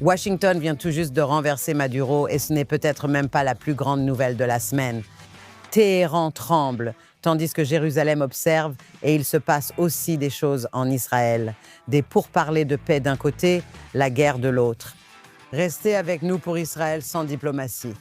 Washington vient tout juste de renverser Maduro et ce n'est peut-être même pas la plus grande nouvelle de la semaine. Téhéran tremble, tandis que Jérusalem observe et il se passe aussi des choses en Israël. Des pourparlers de paix d'un côté, la guerre de l'autre. Restez avec nous pour Israël sans diplomatie.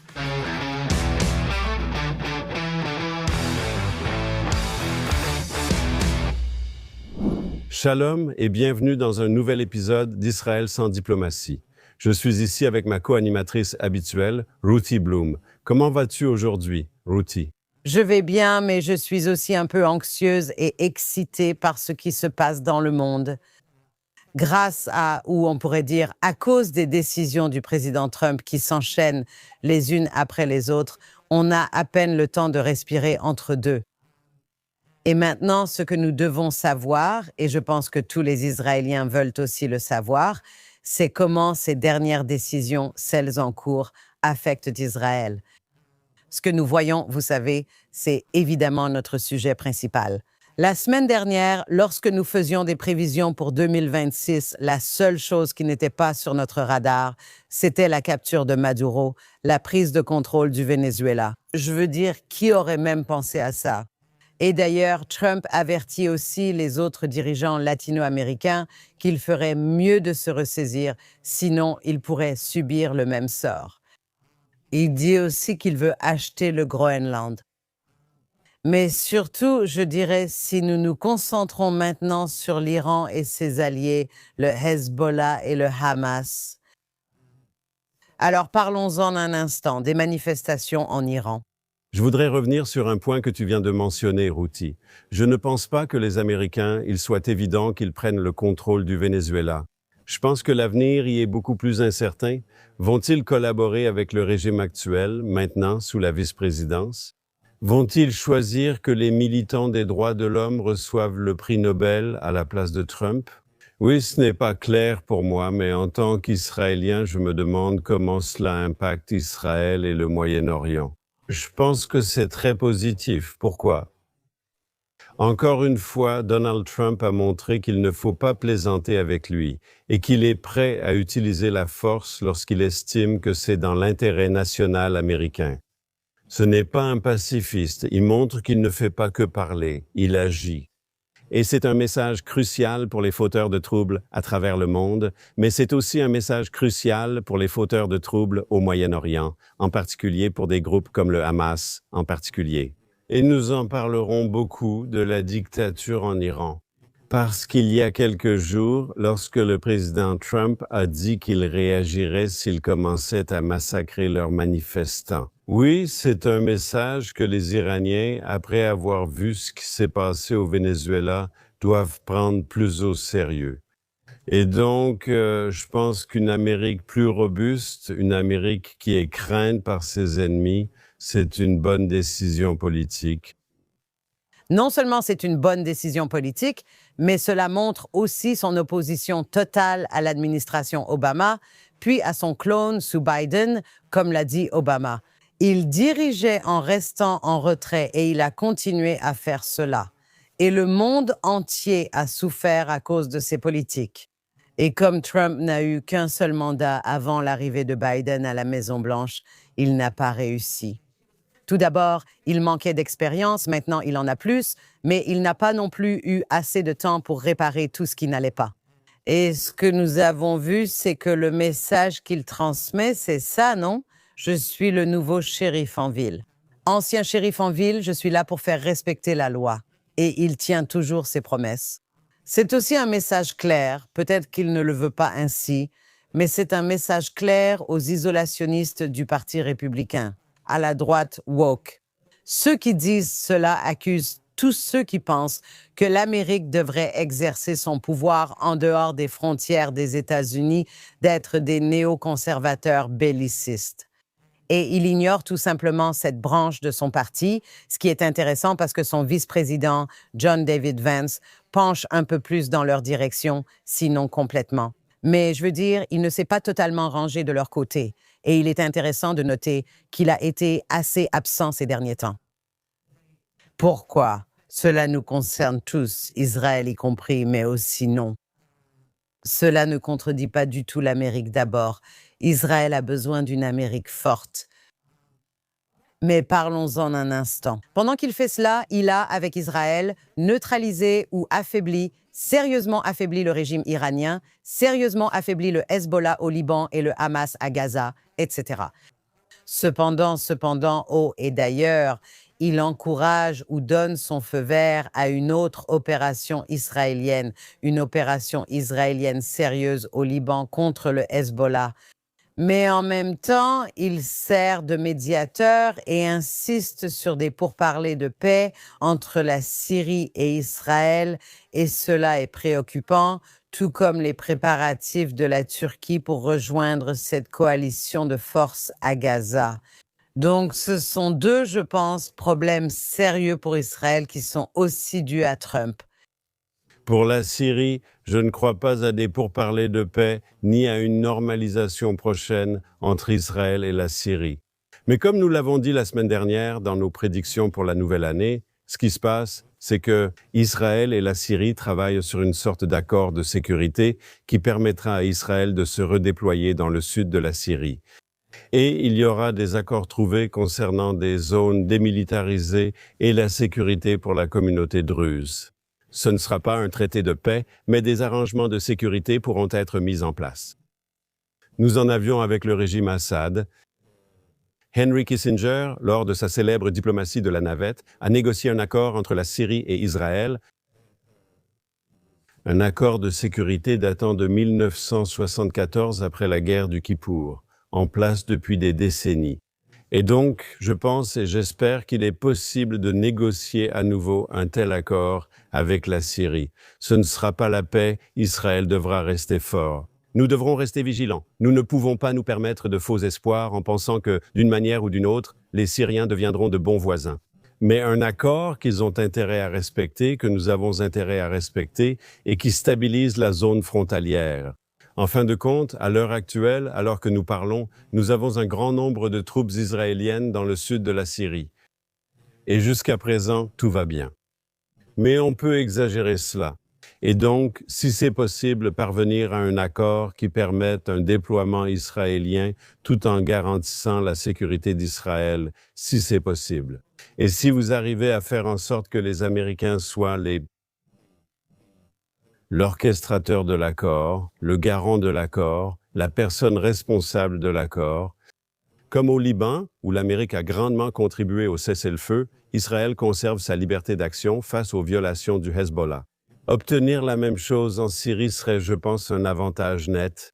Shalom et bienvenue dans un nouvel épisode d'Israël sans diplomatie. Je suis ici avec ma co-animatrice habituelle, Ruthie Bloom. Comment vas-tu aujourd'hui, Ruthie? Je vais bien, mais je suis aussi un peu anxieuse et excitée par ce qui se passe dans le monde. Grâce à, ou on pourrait dire à cause des décisions du président Trump qui s'enchaînent les unes après les autres, on a à peine le temps de respirer entre deux. Et maintenant, ce que nous devons savoir, et je pense que tous les Israéliens veulent aussi le savoir, c'est comment ces dernières décisions, celles en cours, affectent Israël. Ce que nous voyons, vous savez, c'est évidemment notre sujet principal. La semaine dernière, lorsque nous faisions des prévisions pour 2026, la seule chose qui n'était pas sur notre radar, c'était la capture de Maduro, la prise de contrôle du Venezuela. Je veux dire, qui aurait même pensé à ça? Et d'ailleurs, Trump avertit aussi les autres dirigeants latino-américains qu'il ferait mieux de se ressaisir, sinon ils pourraient subir le même sort. Il dit aussi qu'il veut acheter le Groenland. Mais surtout, je dirais, si nous nous concentrons maintenant sur l'Iran et ses alliés, le Hezbollah et le Hamas. Alors parlons-en un instant des manifestations en Iran. Je voudrais revenir sur un point que tu viens de mentionner, Ruthie. Je ne pense pas que les Américains, il soit évident qu'ils prennent le contrôle du Venezuela. Je pense que l'avenir y est beaucoup plus incertain. Vont-ils collaborer avec le régime actuel, maintenant, sous la vice-présidence? Vont-ils choisir que les militants des droits de l'homme reçoivent le prix Nobel à la place de Trump? Oui, ce n'est pas clair pour moi, mais en tant qu'Israélien, je me demande comment cela impacte Israël et le Moyen-Orient. Je pense que c'est très positif. Pourquoi? Encore une fois, Donald Trump a montré qu'il ne faut pas plaisanter avec lui et qu'il est prêt à utiliser la force lorsqu'il estime que c'est dans l'intérêt national américain. Ce n'est pas un pacifiste, il montre qu'il ne fait pas que parler, il agit. Et c'est un message crucial pour les fauteurs de troubles à travers le monde, mais c'est aussi un message crucial pour les fauteurs de troubles au Moyen-Orient, en particulier pour des groupes comme le Hamas en particulier. Et nous en parlerons beaucoup de la dictature en Iran. Parce qu'il y a quelques jours, lorsque le président Trump a dit qu'il réagirait s'il commençait à massacrer leurs manifestants. Oui, c'est un message que les Iraniens, après avoir vu ce qui s'est passé au Venezuela, doivent prendre plus au sérieux. Et donc, je pense qu'une Amérique plus robuste, une Amérique qui est crainte par ses ennemis, c'est une bonne décision politique. Non seulement c'est une bonne décision politique, mais cela montre aussi son opposition totale à l'administration Obama, puis à son clone sous Biden, comme l'a dit Obama. Il dirigeait en restant en retrait et il a continué à faire cela. Et le monde entier a souffert à cause de ses politiques. Et comme Trump n'a eu qu'un seul mandat avant l'arrivée de Biden à la Maison-Blanche, il n'a pas réussi. Tout d'abord, il manquait d'expérience, maintenant il en a plus, mais il n'a pas non plus eu assez de temps pour réparer tout ce qui n'allait pas. Et ce que nous avons vu, c'est que le message qu'il transmet, c'est ça, non? Je suis le nouveau shérif en ville. Ancien shérif en ville, je suis là pour faire respecter la loi. Et il tient toujours ses promesses. C'est aussi un message clair, peut-être qu'il ne le veut pas ainsi, mais c'est un message clair aux isolationnistes du Parti républicain, à la droite woke. Ceux qui disent cela accusent tous ceux qui pensent que l'Amérique devrait exercer son pouvoir en dehors des frontières des États-Unis d'être des néoconservateurs bellicistes. Et il ignore tout simplement cette branche de son parti, ce qui est intéressant parce que son vice-président, John David Vance, penche un peu plus dans leur direction, sinon complètement. Mais je veux dire, il ne s'est pas totalement rangé de leur côté. Et il est intéressant de noter qu'il a été assez absent ces derniers temps. Pourquoi? Cela nous concerne tous, Israël y compris, mais aussi non. Cela ne contredit pas du tout l'Amérique d'abord. Israël a besoin d'une Amérique forte. Mais parlons-en un instant. Pendant qu'il fait cela, il a, avec Israël, neutralisé ou affaibli, sérieusement affaibli le régime iranien, sérieusement affaibli le Hezbollah au Liban et le Hamas à Gaza, etc. Cependant, et d'ailleurs, il encourage ou donne son feu vert à une autre opération israélienne, une opération israélienne sérieuse au Liban contre le Hezbollah. Mais en même temps, il sert de médiateur et insiste sur des pourparlers de paix entre la Syrie et Israël, et cela est préoccupant, tout comme les préparatifs de la Turquie pour rejoindre cette coalition de forces à Gaza. Donc, ce sont deux, je pense, problèmes sérieux pour Israël qui sont aussi dus à Trump. Pour la Syrie, je ne crois pas à des pourparlers de paix ni à une normalisation prochaine entre Israël et la Syrie. Mais comme nous l'avons dit la semaine dernière dans nos prédictions pour la nouvelle année, ce qui se passe, c'est que Israël et la Syrie travaillent sur une sorte d'accord de sécurité qui permettra à Israël de se redéployer dans le sud de la Syrie. Et il y aura des accords trouvés concernant des zones démilitarisées et la sécurité pour la communauté druze. Ce ne sera pas un traité de paix, mais des arrangements de sécurité pourront être mis en place. Nous en avions avec le régime Assad. Henry Kissinger, lors de sa célèbre diplomatie de la navette, a négocié un accord entre la Syrie et Israël, un accord de sécurité datant de 1974 après la guerre du Kippour, en place depuis des décennies. Et donc, je pense et j'espère qu'il est possible de négocier à nouveau un tel accord avec la Syrie. Ce ne sera pas la paix, Israël devra rester fort. Nous devrons rester vigilants. Nous ne pouvons pas nous permettre de faux espoirs en pensant que, d'une manière ou d'une autre, les Syriens deviendront de bons voisins. Mais un accord qu'ils ont intérêt à respecter, que nous avons intérêt à respecter, et qui stabilise la zone frontalière. En fin de compte, à l'heure actuelle, alors que nous parlons, nous avons un grand nombre de troupes israéliennes dans le sud de la Syrie. Et jusqu'à présent, tout va bien. Mais on peut exagérer cela. Et donc, si c'est possible, parvenir à un accord qui permette un déploiement israélien tout en garantissant la sécurité d'Israël, si c'est possible. Et si vous arrivez à faire en sorte que les Américains soient l'orchestrateur de l'accord, le garant de l'accord, la personne responsable de l'accord. Comme au Liban, où l'Amérique a grandement contribué au cessez-le-feu, Israël conserve sa liberté d'action face aux violations du Hezbollah. Obtenir la même chose en Syrie serait, je pense, un avantage net.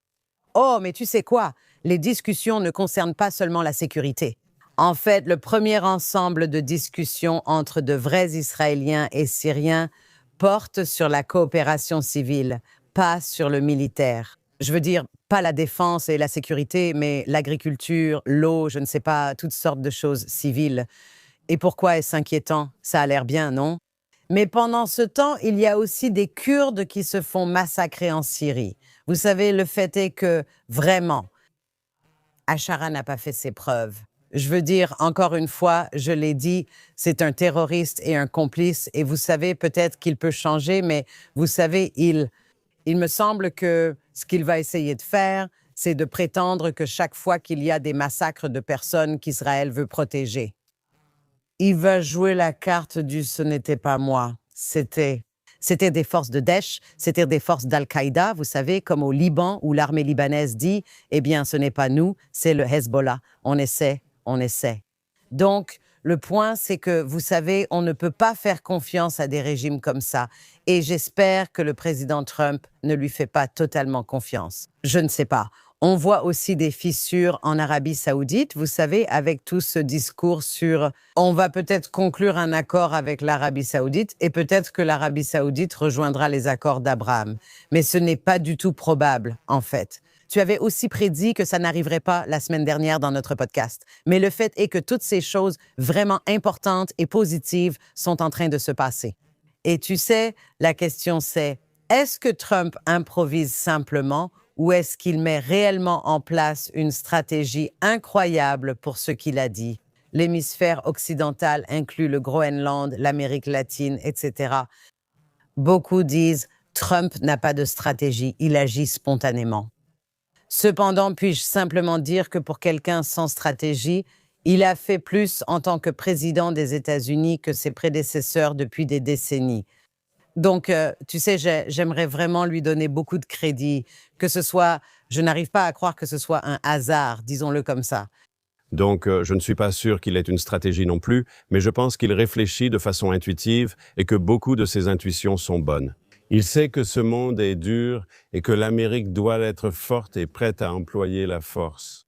Oh, mais tu sais quoi? Les discussions ne concernent pas seulement la sécurité. En fait, le premier ensemble de discussions entre de vrais Israéliens et Syriens porte sur la coopération civile, pas sur le militaire. Je veux dire, pas la défense et la sécurité, mais l'agriculture, l'eau, je ne sais pas, toutes sortes de choses civiles. Et pourquoi est-ce inquiétant? Ça a l'air bien, non? Mais pendant ce temps, il y a aussi des Kurdes qui se font massacrer en Syrie. Vous savez, le fait est que, vraiment, Achara n'a pas fait ses preuves. Je veux dire, encore une fois, je l'ai dit, c'est un terroriste et un complice, et vous savez, peut-être qu'il peut changer, mais vous savez, il me semble que ce qu'il va essayer de faire, c'est de prétendre que chaque fois qu'il y a des massacres de personnes qu'Israël veut protéger, il va jouer la carte du « ce n'était pas moi ». C'était des forces de Daesh, c'était des forces d'Al-Qaïda, vous savez, comme au Liban, où l'armée libanaise dit « eh bien, ce n'est pas nous, c'est le Hezbollah. On essaie. » Donc, le point, c'est que, vous savez, on ne peut pas faire confiance à des régimes comme ça. Et j'espère que le président Trump ne lui fait pas totalement confiance. Je ne sais pas. On voit aussi des fissures en Arabie Saoudite, vous savez, avec tout ce discours sur « on va peut-être conclure un accord avec l'Arabie Saoudite et peut-être que l'Arabie Saoudite rejoindra les accords d'Abraham ». Mais ce n'est pas du tout probable, en fait. Tu avais aussi prédit que ça n'arriverait pas la semaine dernière dans notre podcast. Mais le fait est que toutes ces choses vraiment importantes et positives sont en train de se passer. Et tu sais, la question c'est, est-ce que Trump improvise simplement ou est-ce qu'il met réellement en place une stratégie incroyable pour ce qu'il a dit? L'hémisphère occidental inclut le Groenland, l'Amérique latine, etc. Beaucoup disent Trump n'a pas de stratégie, il agit spontanément. Cependant, puis-je simplement dire que pour quelqu'un sans stratégie, il a fait plus en tant que président des États-Unis que ses prédécesseurs depuis des décennies. Donc, tu sais, j'aimerais vraiment lui donner beaucoup de crédit, que ce soit, je n'arrive pas à croire que ce soit un hasard, disons-le comme ça. Donc, je ne suis pas sûr qu'il ait une stratégie non plus, mais je pense qu'il réfléchit de façon intuitive et que beaucoup de ses intuitions sont bonnes. Il sait que ce monde est dur et que l'Amérique doit être forte et prête à employer la force.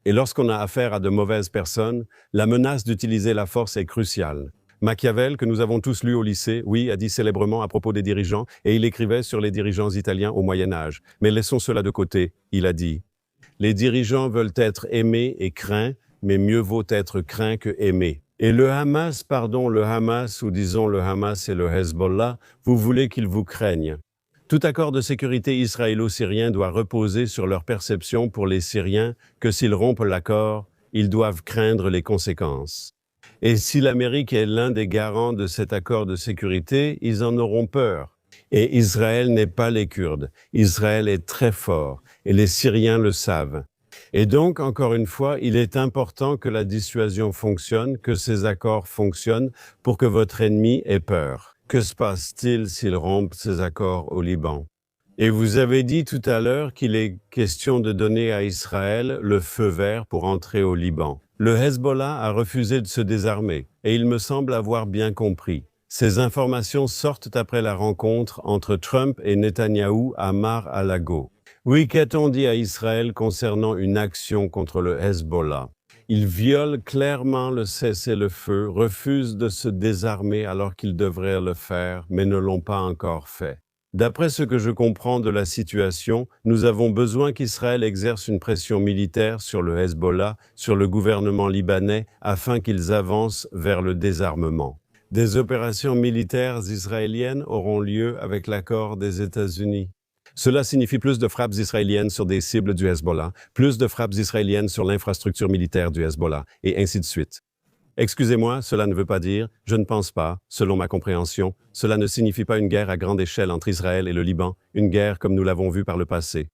Et lorsqu'on a affaire à de mauvaises personnes, la menace d'utiliser la force est cruciale. Machiavel, que nous avons tous lu au lycée, oui, a dit célèbrement à propos des dirigeants, et il écrivait sur les dirigeants italiens au Moyen-Âge. Mais laissons cela de côté, il a dit « Les dirigeants veulent être aimés et craints, mais mieux vaut être craint que aimé. » Et le Hamas, ou disons le Hamas et le Hezbollah, vous voulez qu'ils vous craignent. Tout accord de sécurité israélo-syrien doit reposer sur leur perception pour les Syriens que s'ils rompent l'accord, ils doivent craindre les conséquences. Et si l'Amérique est l'un des garants de cet accord de sécurité, ils en auront peur. Et Israël n'est pas les Kurdes. Israël est très fort, et les Syriens le savent. Et donc, encore une fois, il est important que la dissuasion fonctionne, que ces accords fonctionnent pour que votre ennemi ait peur. Que se passe-t-il s'il rompt ces accords au Liban? Et vous avez dit tout à l'heure qu'il est question de donner à Israël le feu vert pour entrer au Liban. Le Hezbollah a refusé de se désarmer, et il me semble avoir bien compris. Ces informations sortent après la rencontre entre Trump et Netanyahou à Mar-a-Lago. Oui, qu'a-t-on dit à Israël concernant une action contre le Hezbollah? Ils violent clairement le cessez-le-feu, refusent de se désarmer alors qu'ils devraient le faire, mais ne l'ont pas encore fait. D'après ce que je comprends de la situation, nous avons besoin qu'Israël exerce une pression militaire sur le Hezbollah, sur le gouvernement libanais, afin qu'ils avancent vers le désarmement. Des opérations militaires israéliennes auront lieu avec l'accord des États-Unis. Cela signifie plus de frappes israéliennes sur des cibles du Hezbollah, plus de frappes israéliennes sur l'infrastructure militaire du Hezbollah, et ainsi de suite. Excusez-moi, cela ne veut pas dire, je ne pense pas, selon ma compréhension, cela ne signifie pas une guerre à grande échelle entre Israël et le Liban, une guerre comme nous l'avons vu par le passé.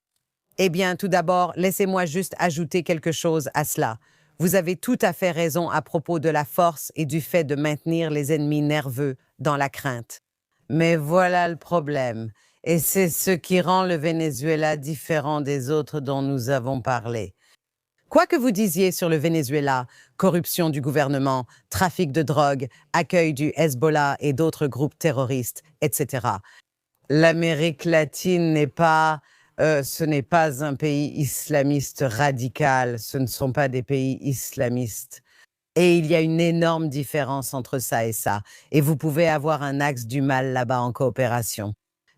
Eh bien, tout d'abord, laissez-moi juste ajouter quelque chose à cela. Vous avez tout à fait raison à propos de la force et du fait de maintenir les ennemis nerveux dans la crainte. Mais voilà le problème. Et c'est ce qui rend le Venezuela différent des autres dont nous avons parlé. Quoi que vous disiez sur le Venezuela, corruption du gouvernement, trafic de drogue, accueil du Hezbollah et d'autres groupes terroristes, etc. L'Amérique latine ce n'est pas un pays islamiste radical, ce ne sont pas des pays islamistes. Et il y a une énorme différence entre ça et ça. Et vous pouvez avoir un axe du mal là-bas en coopération.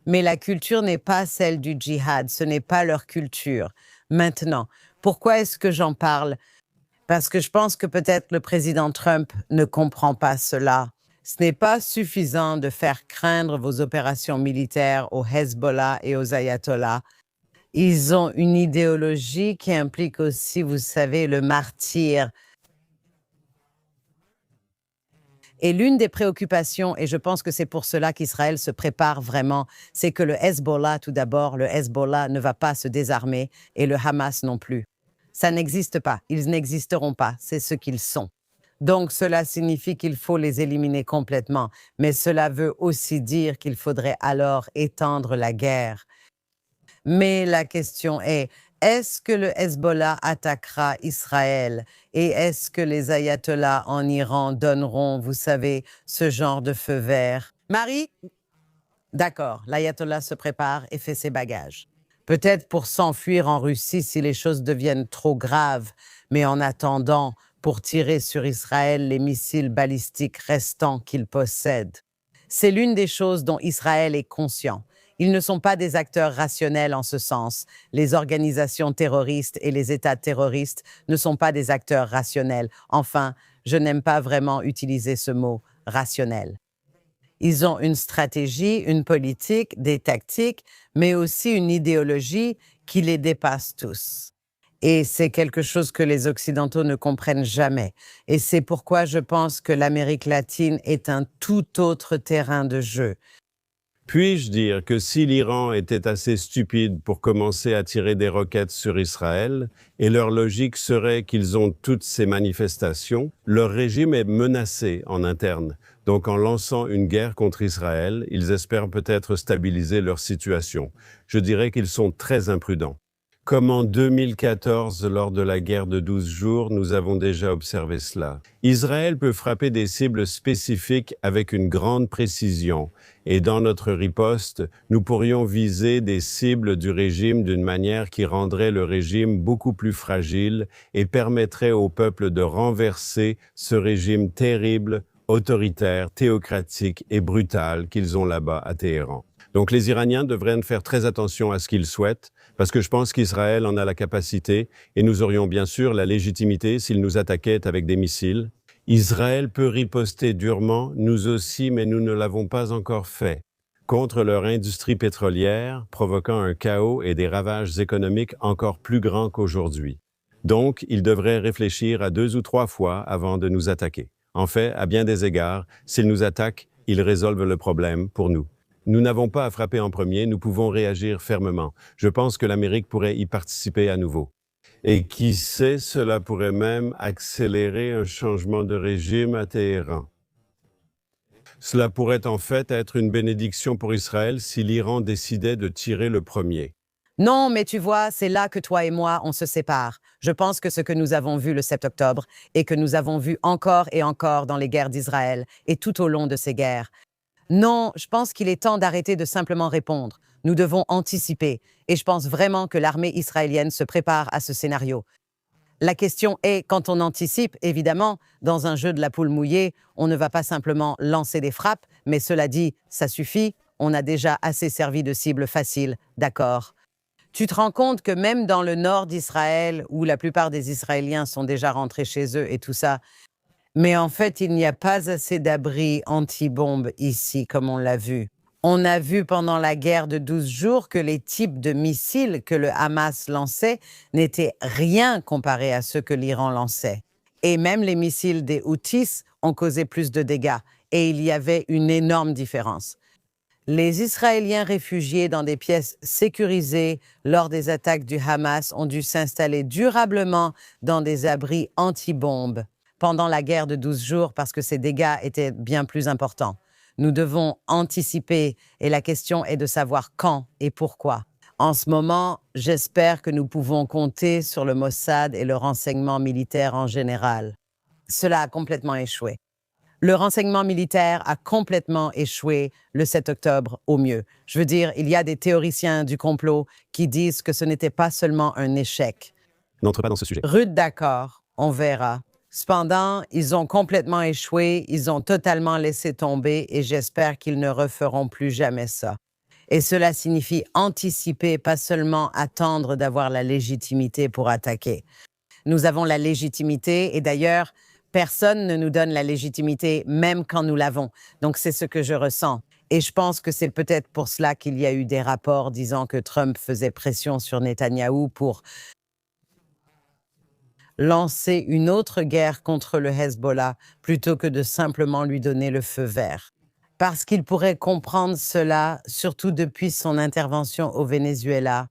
Mais la culture n'est pas celle du djihad, ce n'est pas leur culture. Maintenant, pourquoi est-ce que j'en parle? Parce que je pense que peut-être le président Trump ne comprend pas cela. Ce n'est pas suffisant de faire craindre vos opérations militaires au Hezbollah et aux ayatollahs. Ils ont une idéologie qui implique aussi, vous savez, le martyr. Et l'une des préoccupations, et je pense que c'est pour cela qu'Israël se prépare vraiment, c'est que le Hezbollah, tout d'abord, le Hezbollah ne va pas se désarmer et le Hamas non plus. Ça n'existe pas, ils n'existeront pas, c'est ce qu'ils sont. Donc cela signifie qu'il faut les éliminer complètement, mais cela veut aussi dire qu'il faudrait alors étendre la guerre. Mais la question est-ce que le Hezbollah attaquera Israël? Et est-ce que les ayatollahs en Iran donneront, vous savez, ce genre de feu vert? Marie? D'accord, l'ayatollah se prépare et fait ses bagages. Peut-être pour s'enfuir en Russie si les choses deviennent trop graves, mais en attendant, pour tirer sur Israël les missiles balistiques restants qu'il possède. C'est l'une des choses dont Israël est conscient. Ils ne sont pas des acteurs rationnels en ce sens. Les organisations terroristes et les États terroristes ne sont pas des acteurs rationnels. Enfin, je n'aime pas vraiment utiliser ce mot « rationnel ». Ils ont une stratégie, une politique, des tactiques, mais aussi une idéologie qui les dépasse tous. Et c'est quelque chose que les Occidentaux ne comprennent jamais. Et c'est pourquoi je pense que l'Amérique latine est un tout autre terrain de jeu. Puis-je dire que si l'Iran était assez stupide pour commencer à tirer des roquettes sur Israël, et leur logique serait qu'ils ont toutes ces manifestations, leur régime est menacé en interne. Donc en lançant une guerre contre Israël, ils espèrent peut-être stabiliser leur situation. Je dirais qu'ils sont très imprudents. Comme en 2014, lors de la guerre de 12 jours, nous avons déjà observé cela. Israël peut frapper des cibles spécifiques avec une grande précision. Et dans notre riposte, nous pourrions viser des cibles du régime d'une manière qui rendrait le régime beaucoup plus fragile et permettrait au peuple de renverser ce régime terrible, autoritaire, théocratique et brutal qu'ils ont là-bas à Téhéran. Donc les Iraniens devraient faire très attention à ce qu'ils souhaitent, parce que je pense qu'Israël en a la capacité, et nous aurions bien sûr la légitimité s'ils nous attaquaient avec des missiles. Israël peut riposter durement, nous aussi, mais nous ne l'avons pas encore fait, contre leur industrie pétrolière, provoquant un chaos et des ravages économiques encore plus grands qu'aujourd'hui. Donc, ils devraient réfléchir à 2 ou 3 fois avant de nous attaquer. En fait, à bien des égards, s'ils nous attaquent, ils résolvent le problème pour nous. Nous n'avons pas à frapper en premier, nous pouvons réagir fermement. Je pense que l'Amérique pourrait y participer à nouveau. Et qui sait, cela pourrait même accélérer un changement de régime à Téhéran. Cela pourrait en fait être une bénédiction pour Israël si l'Iran décidait de tirer le premier. Non, mais tu vois, c'est là que toi et moi, on se sépare. Je pense que ce que nous avons vu le 7 octobre et que nous avons vu encore et encore dans les guerres d'Israël et tout au long de ces guerres. Non, je pense qu'il est temps d'arrêter de simplement répondre. Nous devons anticiper. Et je pense vraiment que l'armée israélienne se prépare à ce scénario. La question est, quand on anticipe, évidemment, dans un jeu de la poule mouillée, on ne va pas simplement lancer des frappes, mais cela dit, ça suffit, on a déjà assez servi de cible facile, d'accord. Tu te rends compte que même dans le nord d'Israël, où la plupart des Israéliens sont déjà rentrés chez eux et tout ça, mais en fait, il n'y a pas assez d'abris anti-bombes ici, comme on l'a vu. On a vu pendant la guerre de 12 jours que les types de missiles que le Hamas lançait n'étaient rien comparés à ceux que l'Iran lançait. Et même les missiles des Houthis ont causé plus de dégâts. Et il y avait une énorme différence. Les Israéliens réfugiés dans des pièces sécurisées lors des attaques du Hamas ont dû s'installer durablement dans des abris anti-bombes pendant la guerre de 12 jours parce que ces dégâts étaient bien plus importants. Nous devons anticiper et la question est de savoir quand et pourquoi. En ce moment, j'espère que nous pouvons compter sur le Mossad et le renseignement militaire en général. Cela a complètement échoué. Le renseignement militaire a complètement échoué le 7 octobre au mieux. Je veux dire, il y a des théoriciens du complot qui disent que ce n'était pas seulement un échec. N'entre pas dans ce sujet. Rude d'accord, on verra. Cependant, ils ont complètement échoué, ils ont totalement laissé tomber et j'espère qu'ils ne referont plus jamais ça. Et cela signifie anticiper, pas seulement attendre d'avoir la légitimité pour attaquer. Nous avons la légitimité et d'ailleurs, personne ne nous donne la légitimité même quand nous l'avons. Donc c'est ce que je ressens. Et je pense que c'est peut-être pour cela qu'il y a eu des rapports disant que Trump faisait pression sur Netanyahou pour lancer une autre guerre contre le Hezbollah plutôt que de simplement lui donner le feu vert. Parce qu'il pourrait comprendre cela, surtout depuis son intervention au Venezuela.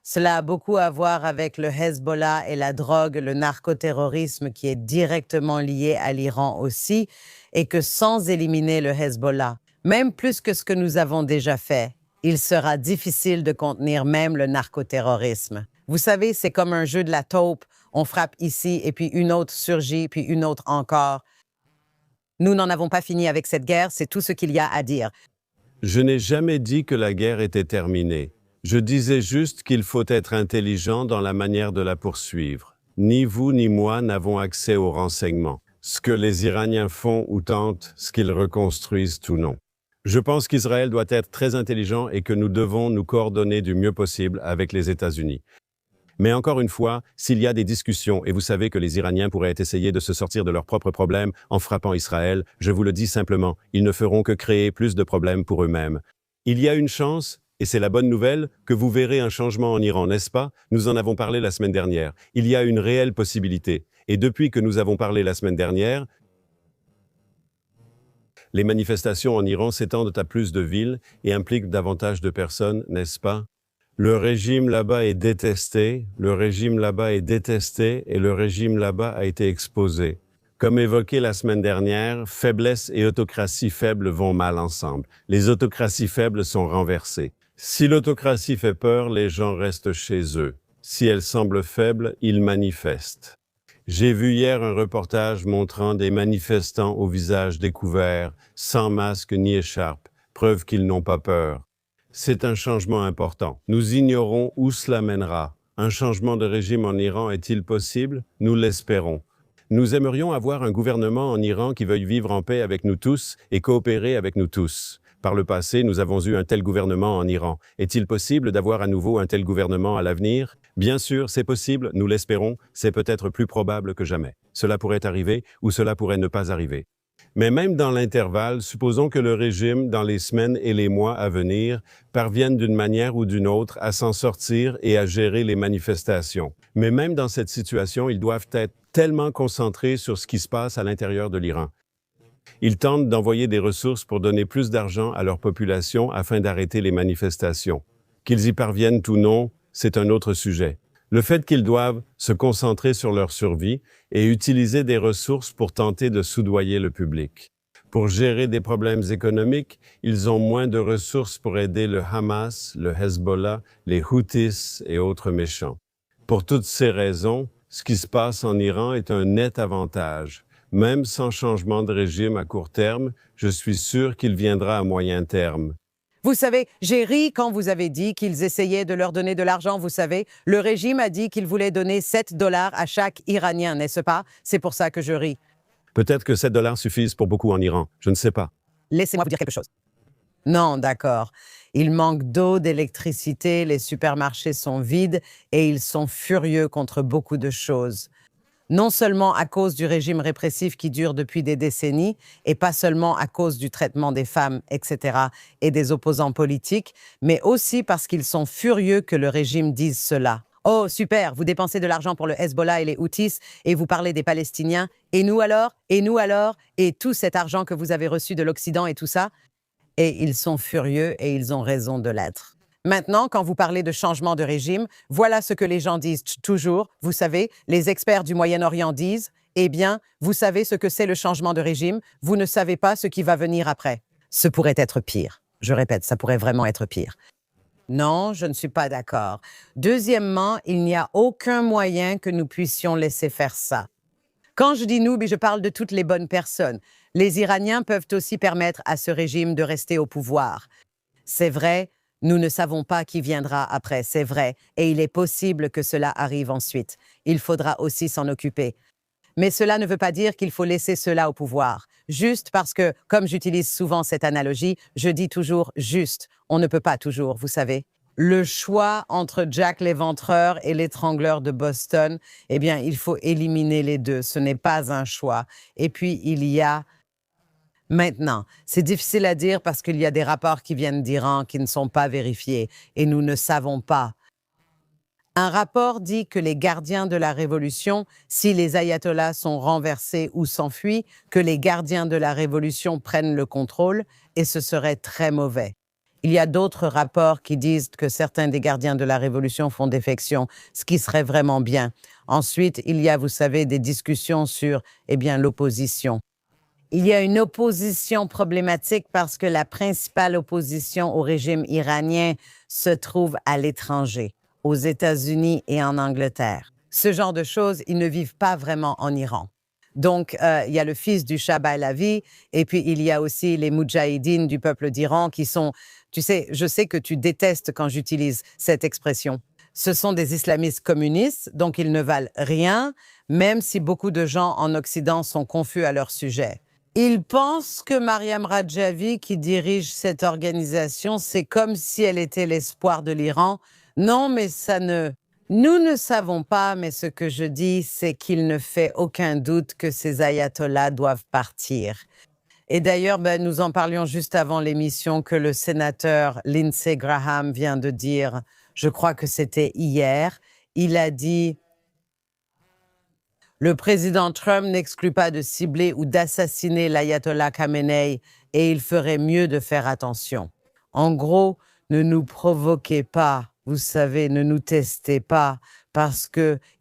Cela a beaucoup à voir avec le Hezbollah et la drogue, le narcoterrorisme qui est directement lié à l'Iran aussi, et que sans éliminer le Hezbollah, même plus que ce que nous avons déjà fait, il sera difficile de contenir même le narcoterrorisme. Vous savez, c'est comme un jeu de la taupe. On frappe ici, et puis une autre surgit, puis une autre encore. Nous n'en avons pas fini avec cette guerre, c'est tout ce qu'il y a à dire. Je n'ai jamais dit que la guerre était terminée. Je disais juste qu'il faut être intelligent dans la manière de la poursuivre. Ni vous ni moi n'avons accès aux renseignements. Ce que les Iraniens font ou tentent, ce qu'ils reconstruisent ou non. Je pense qu'Israël doit être très intelligent et que nous devons nous coordonner du mieux possible avec les États-Unis. Mais encore une fois, s'il y a des discussions, et vous savez que les Iraniens pourraient essayer de se sortir de leurs propres problèmes en frappant Israël, je vous le dis simplement, ils ne feront que créer plus de problèmes pour eux-mêmes. Il y a une chance, et c'est la bonne nouvelle, que vous verrez un changement en Iran, n'est-ce pas? Nous en avons parlé la semaine dernière. Il y a une réelle possibilité. Et depuis que nous avons parlé la semaine dernière, Les manifestations en Iran s'étendent à plus de villes et impliquent davantage de personnes, n'est-ce pas? Le régime là-bas est détesté, le régime là-bas est détesté et le régime là-bas a été exposé. Comme évoqué la semaine dernière, faiblesse et autocratie faible vont mal ensemble. Les autocraties faibles sont renversées. Si l'autocratie fait peur, les gens restent chez eux. Si elle semble faible, ils manifestent. J'ai vu hier un reportage montrant des manifestants au visage découvert, sans masque ni écharpe, preuve qu'ils n'ont pas peur. C'est un changement important. Nous ignorons où cela mènera. Un changement de régime en Iran est-il possible? Nous l'espérons. Nous aimerions avoir un gouvernement en Iran qui veuille vivre en paix avec nous tous et coopérer avec nous tous. Par le passé, nous avons eu un tel gouvernement en Iran. Est-il possible d'avoir à nouveau un tel gouvernement à l'avenir? Bien sûr, c'est possible, nous l'espérons, c'est peut-être plus probable que jamais. Cela pourrait arriver ou cela pourrait ne pas arriver. Mais même dans l'intervalle, supposons que le régime, dans les semaines et les mois à venir, parvienne d'une manière ou d'une autre à s'en sortir et à gérer les manifestations. Mais même dans cette situation, ils doivent être tellement concentrés sur ce qui se passe à l'intérieur de l'Iran. Ils tentent d'envoyer des ressources pour donner plus d'argent à leur population afin d'arrêter les manifestations. Qu'ils y parviennent ou non, c'est un autre sujet. Le fait qu'ils doivent se concentrer sur leur survie et utiliser des ressources pour tenter de soudoyer le public. Pour gérer des problèmes économiques, ils ont moins de ressources pour aider le Hamas, le Hezbollah, les Houthis et autres méchants. Pour toutes ces raisons, ce qui se passe en Iran est un net avantage. Même sans changement de régime à court terme, je suis sûr qu'il viendra à moyen terme. Vous savez, j'ai ri quand vous avez dit qu'ils essayaient de leur donner de l'argent, vous savez. Le régime a dit qu'il voulait donner 7 dollars à chaque Iranien, n'est-ce pas? C'est pour ça que je ris. Peut-être que 7 dollars suffisent pour beaucoup en Iran, je ne sais pas. Laissez-moi vous dire quelque chose. Non, d'accord. Il manque d'eau, d'électricité, les supermarchés sont vides et ils sont furieux contre beaucoup de choses. Non seulement à cause du régime répressif qui dure depuis des décennies, et pas seulement à cause du traitement des femmes, etc., et des opposants politiques, mais aussi parce qu'ils sont furieux que le régime dise cela. Oh, super, vous dépensez de l'argent pour le Hezbollah et les Houthis, et vous parlez des Palestiniens. Et nous alors? Et nous alors? Et tout cet argent que vous avez reçu de l'Occident et tout ça? Et ils sont furieux et ils ont raison de l'être. Maintenant, quand vous parlez de changement de régime, voilà ce que les gens disent toujours. Vous savez, les experts du Moyen-Orient disent, eh bien, vous savez ce que c'est le changement de régime, vous ne savez pas ce qui va venir après. Ce pourrait être pire. Je répète, ça pourrait vraiment être pire. Non, je ne suis pas d'accord. Deuxièmement, il n'y a aucun moyen que nous puissions laisser faire ça. Quand je dis nous, je parle de toutes les bonnes personnes. Les Iraniens peuvent aussi permettre à ce régime de rester au pouvoir. C'est vrai, nous ne savons pas qui viendra après, c'est vrai, et il est possible que cela arrive ensuite. Il faudra aussi s'en occuper. Mais cela ne veut pas dire qu'il faut laisser cela au pouvoir. Juste parce que, comme j'utilise souvent cette analogie, je dis toujours juste. On ne peut pas toujours, vous savez. Le choix entre Jack l'Éventreur et l'étrangleur de Boston, eh bien, il faut éliminer les deux. Ce n'est pas un choix. Et puis, il y a... Maintenant, c'est difficile à dire parce qu'il y a des rapports qui viennent d'Iran qui ne sont pas vérifiés et nous ne savons pas. Un rapport dit que les gardiens de la révolution, si les ayatollahs sont renversés ou s'enfuient, que les gardiens de la révolution prennent le contrôle et ce serait très mauvais. Il y a d'autres rapports qui disent que certains des gardiens de la Révolution font défection, ce qui serait vraiment bien. Ensuite, il y a, vous savez, des discussions sur, l'opposition. Il y a une opposition problématique parce que la principale opposition au régime iranien se trouve à l'étranger, aux États-Unis et en Angleterre. Ce genre de choses, ils ne vivent pas vraiment en Iran. Donc, il y a le fils du Shah Pahlavi, et puis il y a aussi les Moudjahidines du peuple d'Iran qui sont... Tu sais, je sais que tu détestes quand j'utilise cette expression. Ce sont des islamistes communistes, donc ils ne valent rien, même si beaucoup de gens en Occident sont confus à leur sujet. Ils pensent que Mariam Rajavi, qui dirige cette organisation, c'est comme si elle était l'espoir de l'Iran. Non, mais ça ne... Nous ne savons pas, mais ce que je dis, c'est qu'il ne fait aucun doute que ces ayatollahs doivent partir. Et d'ailleurs, nous en parlions juste avant l'émission que le sénateur Lindsey Graham vient de dire, je crois que c'était hier, il a dit Le président Trump n'exclut pas de cibler ou d'assassiner l'ayatollah Khamenei et il ferait mieux de faire attention. En gros, ne nous provoquez pas, vous savez, ne nous testez pas,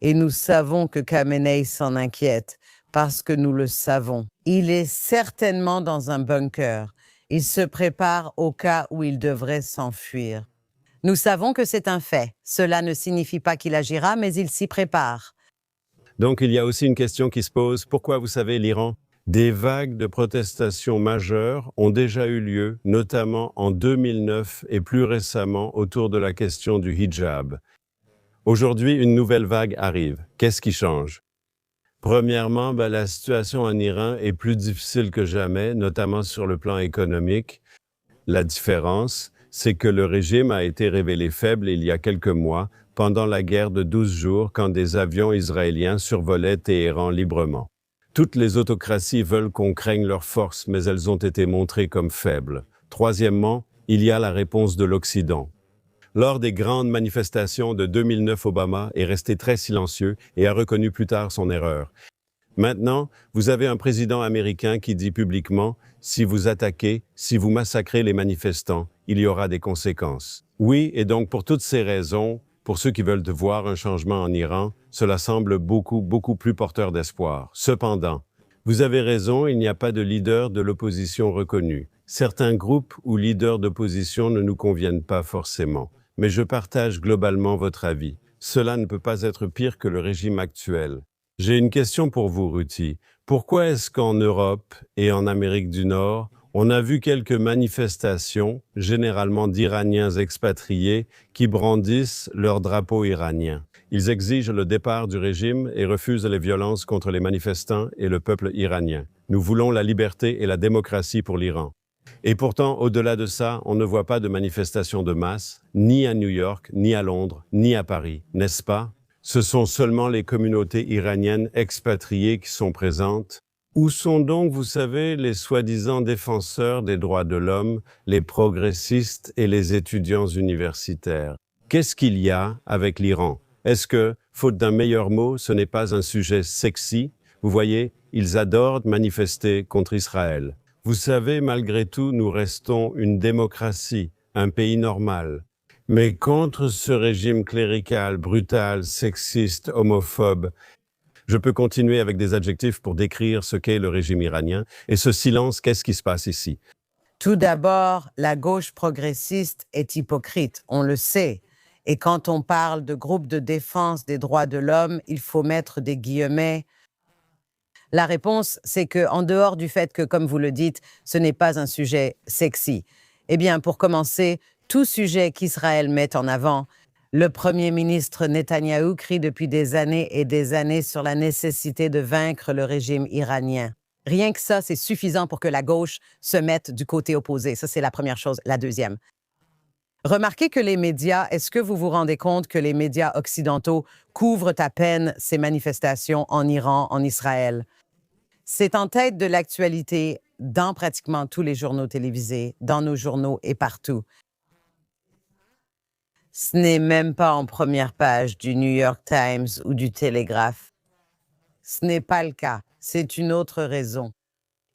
et nous savons que Khamenei s'en inquiète, parce que nous le savons. Il est certainement dans un bunker. Il se prépare au cas où il devrait s'enfuir. Nous savons que c'est un fait. Cela ne signifie pas qu'il agira, mais il s'y prépare. Donc il y a aussi une question qui se pose. Pourquoi, vous savez, l'Iran? Des vagues de protestations majeures ont déjà eu lieu, notamment en 2009 et plus récemment autour de la question du hijab. Aujourd'hui, une nouvelle vague arrive. Qu'est-ce qui change? Premièrement, la situation en Iran est plus difficile que jamais, notamment sur le plan économique. La différence, c'est que le régime a été révélé faible il y a quelques mois, pendant la guerre de 12 jours, quand des avions israéliens survolaient Téhéran librement. Toutes les autocraties veulent qu'on craigne leurs forces, mais elles ont été montrées comme faibles. Troisièmement, il y a la réponse de l'Occident. Lors des grandes manifestations de 2009, Obama est resté très silencieux et a reconnu plus tard son erreur. Maintenant, vous avez un président américain qui dit publiquement « Si vous attaquez, si vous massacrez les manifestants, il y aura des conséquences ». Oui, et donc pour toutes ces raisons, pour ceux qui veulent voir un changement en Iran, cela semble beaucoup plus porteur d'espoir. Cependant, vous avez raison, il n'y a pas de leader de l'opposition reconnu. Certains groupes ou leaders d'opposition ne nous conviennent pas forcément. Mais je partage globalement votre avis. Cela ne peut pas être pire que le régime actuel. J'ai une question pour vous, Ruti. Pourquoi est-ce qu'en Europe et en Amérique du Nord, on a vu quelques manifestations, généralement d'Iraniens expatriés, qui brandissent leur drapeau iranien? Ils exigent le départ du régime et refusent les violences contre les manifestants et le peuple iranien. Nous voulons la liberté et la démocratie pour l'Iran. Et pourtant, au-delà de ça, on ne voit pas de manifestations de masse, ni à New York, ni à Londres, ni à Paris, n'est-ce pas? Ce sont seulement les communautés iraniennes expatriées qui sont présentes. Où sont donc, vous savez, les soi-disant défenseurs des droits de l'homme, les progressistes et les étudiants universitaires? Qu'est-ce qu'il y a avec l'Iran? Est-ce que, faute d'un meilleur mot, ce n'est pas un sujet sexy? Vous voyez, ils adorent manifester contre Israël. Vous savez, malgré tout, nous restons une démocratie, un pays normal. Mais contre ce régime clérical, brutal, sexiste, homophobe, je peux continuer avec des adjectifs pour décrire ce qu'est le régime iranien. Et ce silence, qu'est-ce qui se passe ici? Tout d'abord, la gauche progressiste est hypocrite, on le sait. Et quand on parle de groupe de défense des droits de l'homme, il faut mettre des guillemets. La réponse, c'est que, en dehors du fait que, comme vous le dites, ce n'est pas un sujet sexy, eh bien, pour commencer, tout sujet qu'Israël met en avant, le Premier ministre Netanyahou crie depuis des années et des années sur la nécessité de vaincre le régime iranien. Rien que ça, c'est suffisant pour que la gauche se mette du côté opposé. Ça, c'est la première chose. La deuxième. Remarquez que les médias, est-ce que vous vous rendez compte que les médias occidentaux couvrent à peine ces manifestations en Iran, en Israël? C'est en tête de l'actualité dans pratiquement tous les journaux télévisés, dans nos journaux et partout. Ce n'est même pas en première page du New York Times ou du Télégraphe. Ce n'est pas le cas. C'est une autre raison.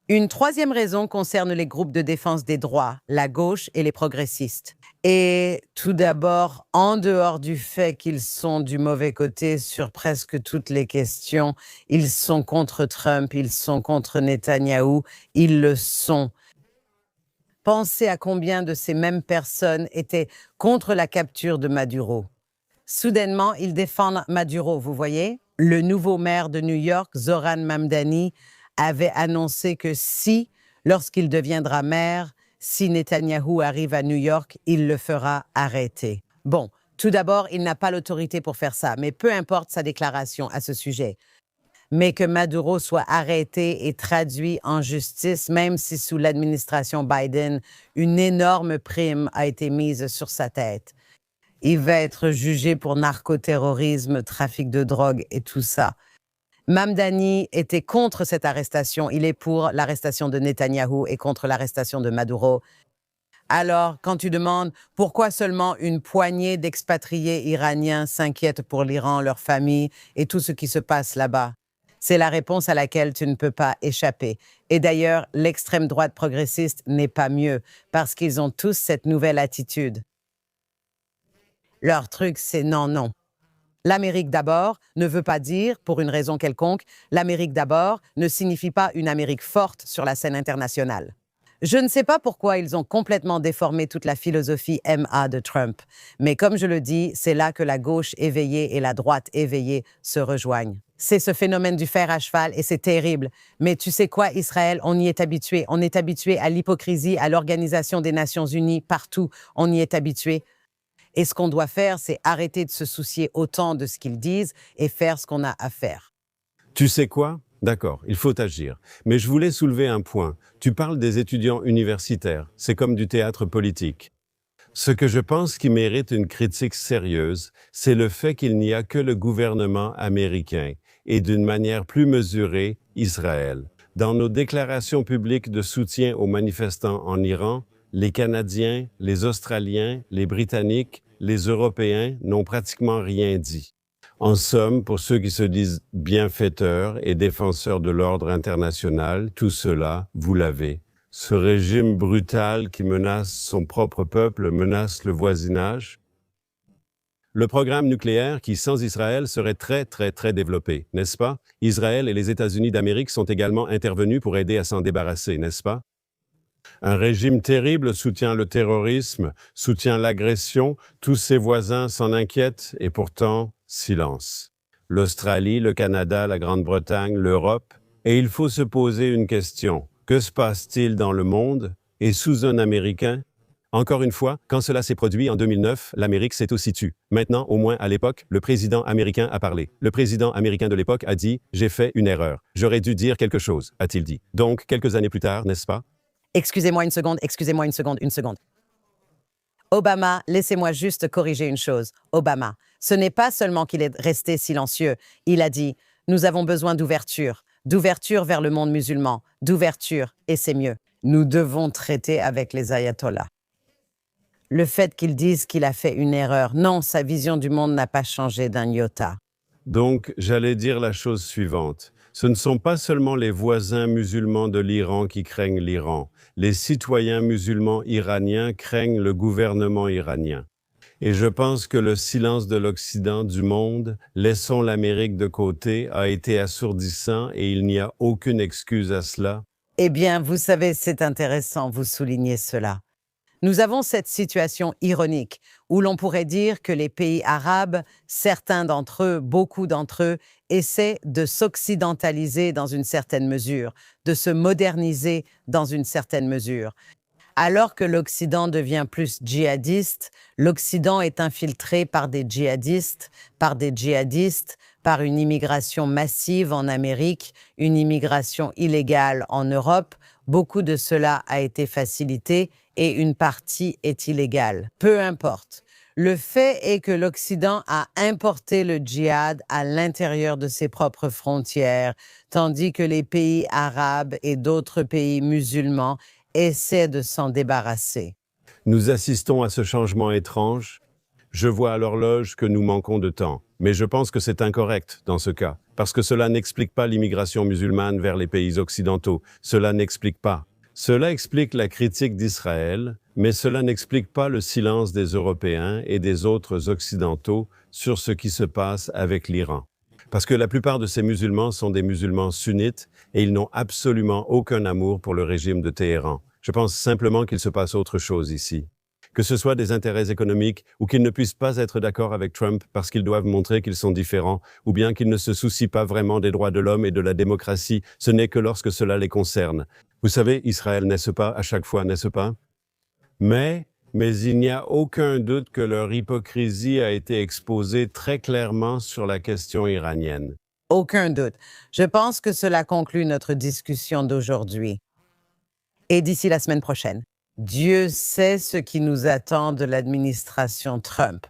Une troisième raison concerne les groupes de défense des droits, la gauche et les progressistes. Et tout d'abord, en dehors du fait qu'ils sont du mauvais côté sur presque toutes les questions, ils sont contre Trump, ils sont contre Netanyahou, ils le sont. Pensez à combien de ces mêmes personnes étaient contre la capture de Maduro. Soudainement, ils défendent Maduro, vous voyez? Le nouveau maire de New York, Zoran Mamdani, avait annoncé que lorsqu'il deviendra maire, si Netanyahou arrive à New York, il le fera arrêter. Bon, tout d'abord, il n'a pas l'autorité pour faire ça, mais peu importe sa déclaration à ce sujet. Mais que Maduro soit arrêté et traduit en justice, même si sous l'administration Biden, une énorme prime a été mise sur sa tête. Il va être jugé pour narcoterrorisme, trafic de drogue et tout ça. Mamdani était contre cette arrestation. Il est pour l'arrestation de Netanyahou et contre l'arrestation de Maduro. Alors, quand tu demandes pourquoi seulement une poignée d'expatriés iraniens s'inquiètent pour l'Iran, leur famille et tout ce qui se passe là-bas, C'est la réponse à laquelle tu ne peux pas échapper. Et d'ailleurs, l'extrême droite progressiste n'est pas mieux, parce qu'ils ont tous cette nouvelle attitude. Leur truc, c'est non, non. L'Amérique d'abord ne veut pas dire, pour une raison quelconque, l'Amérique d'abord ne signifie pas une Amérique forte sur la scène internationale. Je ne sais pas pourquoi ils ont complètement déformé toute la philosophie MA de Trump, mais comme je le dis, c'est là que la gauche éveillée et la droite éveillée se rejoignent. C'est ce phénomène du fer à cheval et c'est terrible. Mais tu sais quoi, Israël, on y est habitué. On est habitué à l'hypocrisie, à l'Organisation des Nations Unies, partout. On y est habitué. Et ce qu'on doit faire, c'est arrêter de se soucier autant de ce qu'ils disent et faire ce qu'on a à faire. Tu sais quoi? D'accord, il faut agir. Mais je voulais soulever un point. Tu parles des étudiants universitaires. C'est comme du théâtre politique. Ce que je pense qui mérite une critique sérieuse, c'est le fait qu'il n'y a que le gouvernement américain et d'une manière plus mesurée, Israël. Dans nos déclarations publiques de soutien aux manifestants en Iran, les Canadiens, les Australiens, les Britanniques, les Européens n'ont pratiquement rien dit. En somme, pour ceux qui se disent bienfaiteurs et défenseurs de l'ordre international, tout cela, vous l'avez. Ce régime brutal qui menace son propre peuple menace le voisinage. Le programme nucléaire qui, sans Israël, serait très développé, n'est-ce pas? Israël et les États-Unis d'Amérique sont également intervenus pour aider à s'en débarrasser, n'est-ce pas? Un régime terrible soutient le terrorisme, soutient l'agression, tous ses voisins s'en inquiètent et pourtant, silence. L'Australie, le Canada, la Grande-Bretagne, l'Europe. Et il faut se poser une question. Que se passe-t-il dans le monde et sous un Américain? Encore une fois, quand cela s'est produit en 2009, l'Amérique s'est aussi tue. Maintenant, au moins à l'époque, le président américain a parlé. Le président américain de l'époque a dit « J'ai fait une erreur. J'aurais dû dire quelque chose », a-t-il dit. Donc, quelques années plus tard, n'est-ce pas? Excusez-moi une seconde. Obama, laissez-moi juste corriger une chose. Obama, ce n'est pas seulement qu'il est resté silencieux. Il a dit « Nous avons besoin d'ouverture vers le monde musulman, d'ouverture, et c'est mieux. Nous devons traiter avec les ayatollahs. » Le fait qu'il dise qu'il a fait une erreur, non, sa vision du monde n'a pas changé d'un iota. Donc, j'allais dire la chose suivante. Ce ne sont pas seulement les voisins musulmans de l'Iran qui craignent l'Iran. Les citoyens musulmans iraniens craignent le gouvernement iranien. Et je pense que le silence de l'Occident, du monde, laissons l'Amérique de côté, a été assourdissant et il n'y a aucune excuse à cela. Eh bien, vous savez, c'est intéressant, vous soulignez cela. Nous avons cette situation ironique où l'on pourrait dire que les pays arabes, certains d'entre eux, beaucoup d'entre eux, essaient de s'occidentaliser dans une certaine mesure, de se moderniser dans une certaine mesure. Alors que l'Occident devient plus djihadiste, l'Occident est infiltré par des djihadistes, par une immigration massive en Amérique, une immigration illégale en Europe. Beaucoup de cela a été facilité et une partie est illégale. Peu importe. Le fait est que l'Occident a importé le djihad à l'intérieur de ses propres frontières, tandis que les pays arabes et d'autres pays musulmans essaient de s'en débarrasser. Nous assistons à ce changement étrange. Je vois à l'horloge que nous manquons de temps, mais je pense que c'est incorrect dans ce cas, parce que cela n'explique pas l'immigration musulmane vers les pays occidentaux. Cela n'explique pas. Cela explique la critique d'Israël, mais cela n'explique pas le silence des Européens et des autres occidentaux sur ce qui se passe avec l'Iran. Parce que la plupart de ces musulmans sont des musulmans sunnites et ils n'ont absolument aucun amour pour le régime de Téhéran. Je pense simplement qu'il se passe autre chose ici. Que ce soit des intérêts économiques ou qu'ils ne puissent pas être d'accord avec Trump parce qu'ils doivent montrer qu'ils sont différents, ou bien qu'ils ne se soucient pas vraiment des droits de l'homme et de la démocratie, ce n'est que lorsque cela les concerne. Vous savez, Israël, n'est-ce pas, à chaque fois, n'est-ce pas? Mais il n'y a aucun doute que leur hypocrisie a été exposée très clairement sur la question iranienne. Aucun doute. Je pense que cela conclut notre discussion d'aujourd'hui. Et d'ici la semaine prochaine. Dieu sait ce qui nous attend de l'administration Trump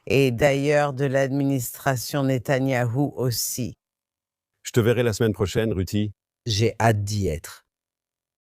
et d'ailleurs de l'administration Netanyahou aussi. Je te verrai la semaine prochaine, Ruthie. J'ai hâte d'y être.